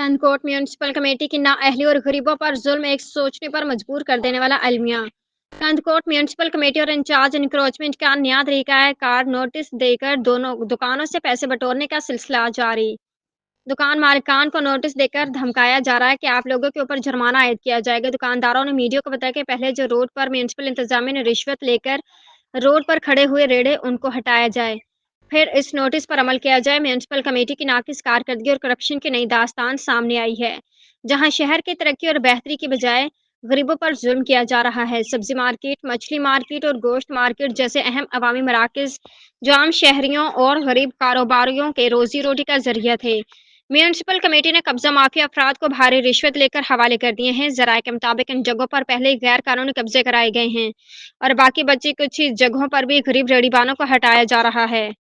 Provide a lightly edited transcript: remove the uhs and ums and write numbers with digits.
Kankot municipal committee की नाअहली और गरीबों पर जुल्म एक सोचने पर मजबूर कर देने वाला अलमिया। कानकोट म्यूनिसिपल कमेटी और इंचार्ज इंक्रोचमेंट का नया तरीका नोटिस देकर दोनों दुकानों से पैसे बटोरने का सिलसिला जारी। दुकान मालिकान को नोटिस देकर धमकाया जा रहा है कि आप लोगों के ऊपर जुर्माना आयद किया जाएगा। दुकानदारों ने मीडिया को बताया कि पहले जो रोड पर म्यूनिसिपल इंतजामिया ने रिश्वत लेकर रोड पर खड़े हुए रेड़े उनको हटाया जाए, फिर इस नोटिस पर अमल किया जाए। म्यूनिसिपल कमेटी की नाकिस कारकर्दगी और करप्शन की नई दास्तान सामने आई है, जहां शहर की तरक्की और बेहतरी की बजाय गरीबों पर जुल्म किया जा रहा है। सब्जी मार्केट, मछली मार्केट और गोश्त मार्केट जैसे अहम अवामी मराकज जो आम शहरियों और गरीब कारोबारियों के रोजी रोटी का जरिया थे, म्यूनिसिपल कमेटी ने कब्जा माफिया अफराद को भारी रिश्वत लेकर हवाले कर दिए हैं। जराये के मुताबिक इन जगहों पर पहले ही गैर कानूनी कब्जे कराए गए हैं और बाकी बची कुछ ही जगहों पर भी गरीब रेहड़ीवालों को हटाया जा रहा है।